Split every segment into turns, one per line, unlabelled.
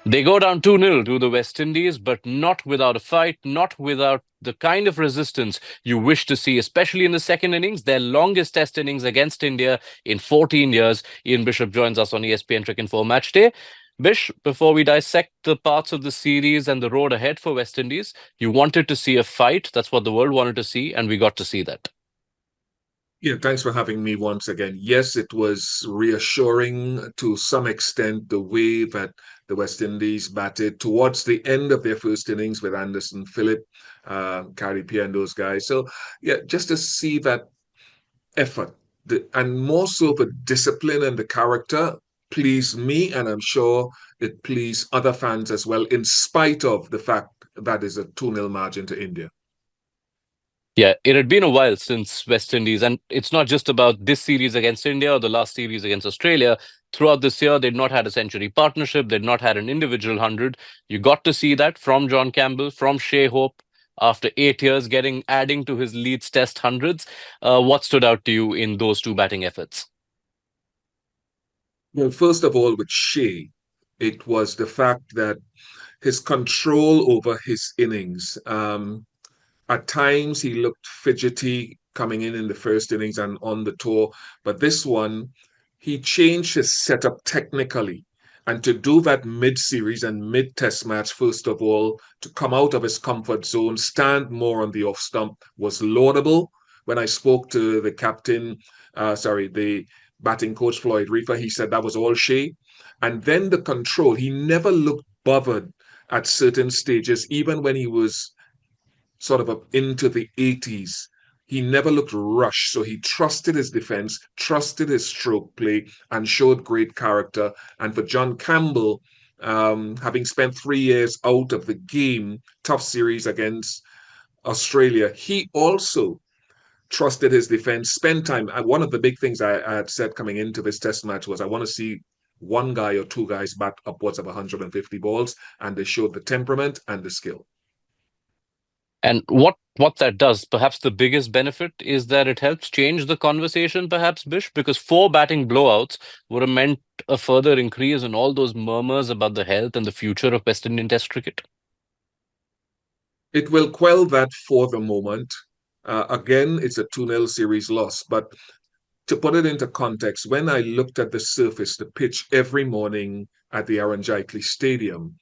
They go down 2-0 to the West Indies, but not without a fight, not without the kind of resistance you wish to see, especially in the second innings, their longest test innings against India in 14 years. Ian Bishop joins us on ESPN Cricinfo Match Day. Bish, before we dissect the parts of the series and the road ahead for West Indies, you wanted to see a fight. That's what the world wanted to see, and we got to see that.
Yeah, thanks for having me once again. Yes, it was reassuring to some extent the way that the West Indies batted towards the end of their first innings with Anderson, Phillip, Carey Pierre, and those guys. So, yeah, just to see that effort and more so the discipline and the character pleased me, and I'm sure it pleased other fans as well, in spite of the fact that is a 2-0 margin to India.
Yeah, it had been a while since West Indies, and it's not just about this series against India or the last series against Australia. Throughout this year, they'd not had a century partnership, they'd not had an individual 100. You got to see that from John Campbell, from Shea Hope, after 8 years, adding to his Leeds Test hundreds. What stood out to you in those two batting efforts?
Well, first of all, with Shea, it was the fact that his control over his innings. At times, he looked fidgety coming in the first innings and on the tour, but this one, he changed his setup technically. And to do that mid-series and mid-test match, first of all, to come out of his comfort zone, stand more on the off stump was laudable. When I spoke to the captain, the batting coach Floyd Reefer, he said that was all Shea. And then the control, he never looked bothered at certain stages, even when he was sort of up into the 80s. He never looked rushed, so he trusted his defense, trusted his stroke play, and showed great character. And for John Campbell, having spent 3 years out of the game, tough series against Australia, he also trusted his defense, spent time. One of the big things I had said coming into this test match was I want to see one guy or two guys bat upwards of 150 balls, and they showed the temperament and the skill.
And what that does, perhaps the biggest benefit is that it helps change the conversation, perhaps, Bish, because four batting blowouts would have meant a further increase in all those murmurs about the health and the future of West Indian Test cricket.
It will quell that for the moment. Again, it's a 2-0 series loss, but to put it into context, when I looked at the surface, the pitch every morning at the Aaron Jaitley Stadium,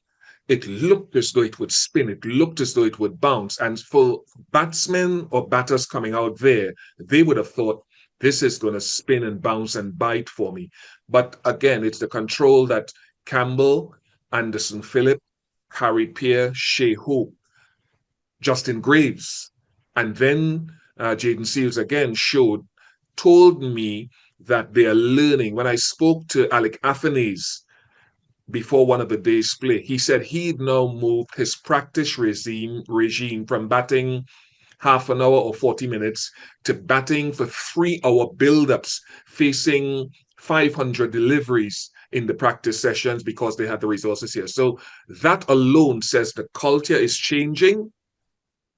it looked as though it would spin. It looked as though it would bounce. And for batsmen or batters coming out there, they would have thought, this is going to spin and bounce and bite for me. But again, it's the control that Campbell, Anderson Phillip, Harry Pierre, Shea Hope, Justin Graves, and then Jaden Seals again told me that they are learning. When I spoke to Alec Athanaze before one of the day's play, he said he'd now moved his practice regime from batting half an hour or 40 minutes to batting for 3 hour build-ups, facing 500 deliveries in the practice sessions because they had the resources here. So that alone says the culture is changing.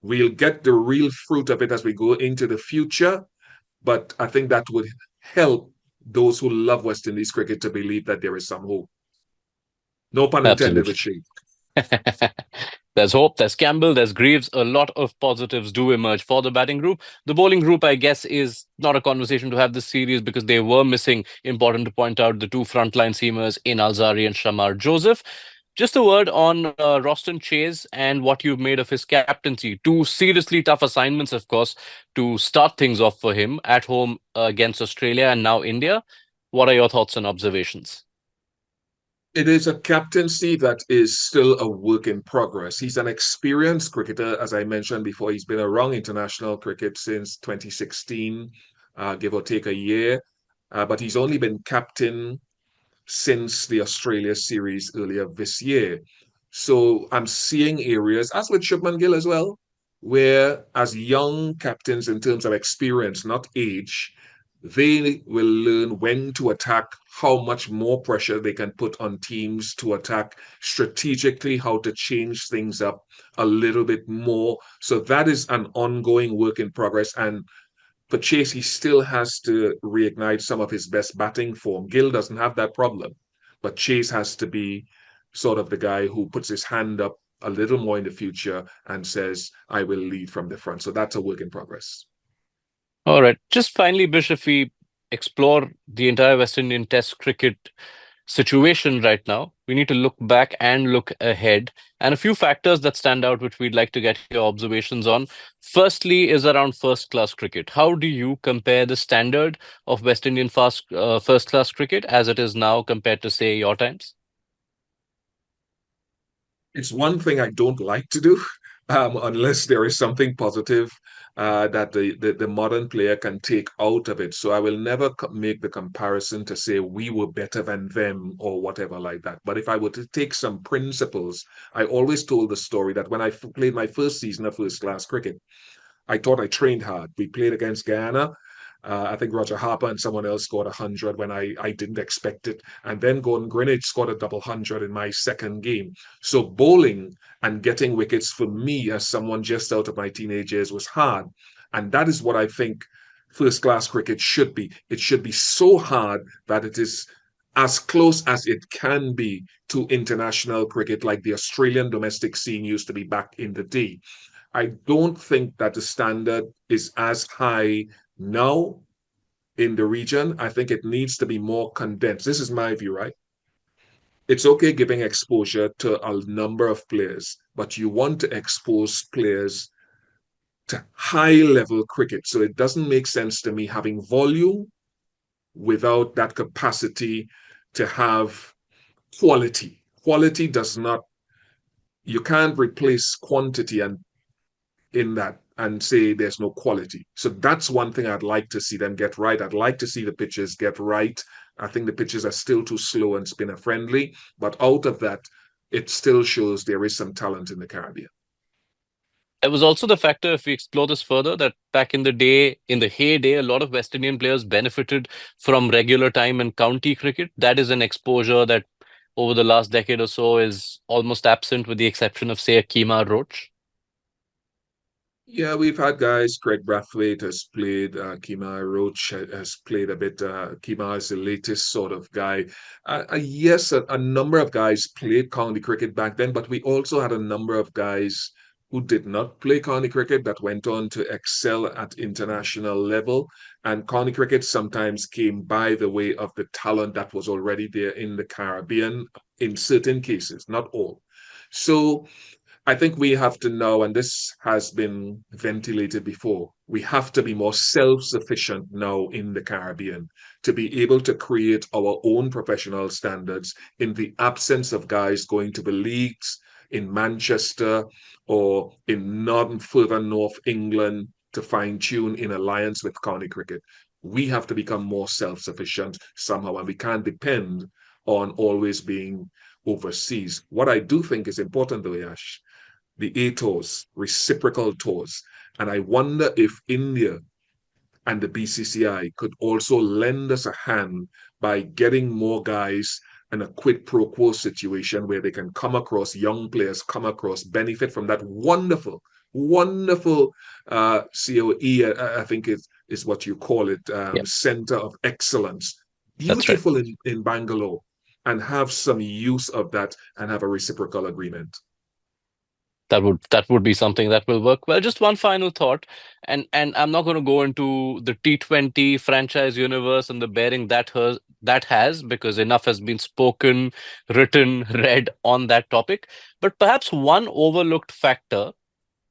We'll get the real fruit of it as we go into the future. But I think that would help those who love West Indies cricket to believe that there is some hope. No pun intended
Absolutely.
with Shea.
There's hope, there's Campbell, there's Greaves. A lot of positives do emerge for the batting group. The bowling group, I guess, is not a conversation to have this series because they were missing, important to point out, the two frontline seamers in Alzari and Shamar Joseph. Just a word on Roston Chase and what you've made of his captaincy. Two seriously tough assignments, of course, to start things off for him at home against Australia and now India. What are your thoughts and observations?
It is a captaincy that is still a work in progress. He's an experienced cricketer, as I mentioned before. He's been around international cricket since 2016, give or take a year. But he's only been captain since the Australia series earlier this year. So I'm seeing areas, as with Shubman Gill as well, where as young captains in terms of experience, not age, they will learn when to attack, how much more pressure they can put on teams to attack strategically, how to change things up a little bit more. So that is an ongoing work in progress. And for Chase, he still has to reignite some of his best batting form. Gill doesn't have that problem, but Chase has to be sort of the guy who puts his hand up a little more in the future and says, I will lead from the front. So that's a work in progress.
All right. Just finally, Bish, if we explore the entire West Indian Test cricket situation right now, we need to look back and look ahead. And a few factors that stand out, which we'd like to get your observations on. Firstly, is around first class cricket. How do you compare the standard of West Indian first class cricket as it is now compared to, say, your times?
It's one thing I don't like to do, unless there is something positive that the modern player can take out of it. So I will never make the comparison to say we were better than them or whatever like that. But if I were to take some principles, I always told the story that when I played my first season of first class cricket, I thought I trained hard. We played against Guyana. I think Roger Harper and someone else scored 100 when I didn't expect it. And then Gordon Greenidge scored a double hundred in my second game. So bowling and getting wickets for me as someone just out of my teenage years was hard. And that is what I think first class cricket should be. It should be so hard that it is as close as it can be to international cricket, like the Australian domestic scene used to be back in the day. I don't think that the standard is as high now in the region. I think it needs to be more condensed. This is my view, right? It's okay giving exposure to a number of players, but you want to expose players to high level cricket. So it doesn't make sense to me having volume without that capacity to have quality. Quality does not, you can't replace quantity and in that and say there's no quality. So that's one thing I'd like to see them get right. I'd like to see the pitches get right. I think the pitches are still too slow and spinner friendly, but out of that, it still shows there is some talent in the Caribbean.
There was also the factor, if we explore this further, that back in the day, in the heyday, a lot of West Indian players benefited from regular time in county cricket. That is an exposure that over the last decade or so is almost absent, with the exception of, say, a Kemar Roach.
Yeah, we've had guys. Craig Brathwaite has played. Kemar Roach has played a bit. Kemar is the latest sort of guy. Yes, a number of guys played county cricket back then, but we also had a number of guys who did not play county cricket that went on to excel at international level. And county cricket sometimes came by the way of the talent that was already there in the Caribbean in certain cases, not all. So I think we have to know, and this has been ventilated before, we have to be more self sufficient now in the Caribbean to be able to create our own professional standards in the absence of guys going to the leagues in Manchester or in northern, further north England to fine tune in alliance with county cricket. We have to become more self sufficient somehow, and we can't depend on always being overseas. What I do think is important, though, Yash, the A tours, reciprocal tours. And I wonder if India and the BCCI could also lend us a hand by getting more guys in a quid pro quo situation where they can come across young players, come across, benefit from that wonderful, wonderful COE, I think is what you call it,
Yeah,
center of excellence.
that's right.
Beautiful in Bangalore, and have some use of that and have a reciprocal agreement.
That would be something that will work well. Just one final thought, and I'm not going to go into the T20 franchise universe and the bearing that has, because enough has been spoken, written, read on that topic. But perhaps one overlooked factor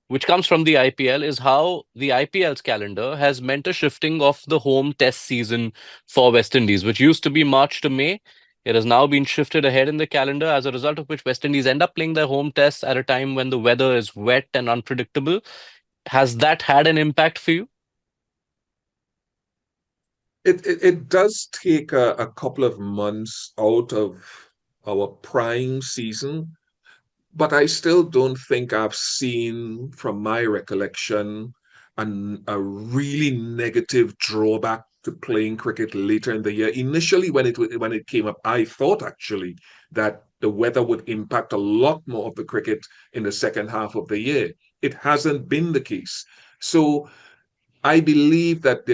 which comes from the IPL is how the IPL's calendar has meant a shifting of the home test season for West Indies, which used to be March to May. It has now been shifted ahead in the calendar, as a result of which West Indies end up playing their home tests at a time when the weather is wet and unpredictable. Has that had an impact for you?
It does take a couple of months out of our prime season, but I still don't think I've seen, from my recollection, a really negative drawback to playing cricket later in the year. Initially, when it came up, I thought actually that the weather would impact a lot more of the cricket in the second half of the year. It hasn't been the case. So I believe that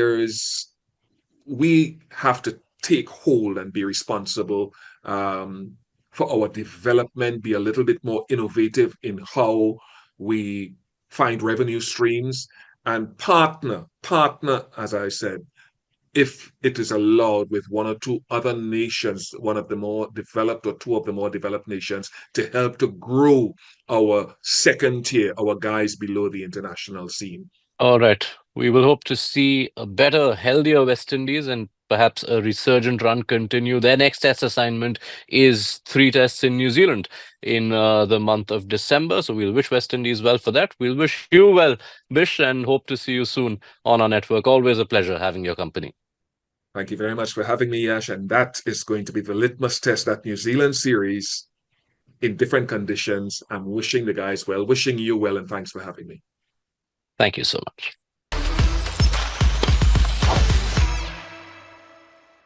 we have to take hold and be responsible. for our development, be a little bit more innovative in how we find revenue streams, and partner, as I said, if it is allowed with one or two other nations, one of the more developed or two of the more developed nations, to help to grow our second tier, our guys below the international scene.
All right. We will hope to see a better, healthier West Indies and perhaps a resurgent run continue. Their next test assignment is 3 tests in New Zealand in the month of December. So we'll wish West Indies well for that. We'll wish you well, Bish, and hope to see you soon on our network. Always a pleasure having your company.
Thank you very much for having me, Yash. And that is going to be the litmus test, that New Zealand series in different conditions. I'm wishing the guys well, wishing you well, and thanks for having me.
Thank you so much.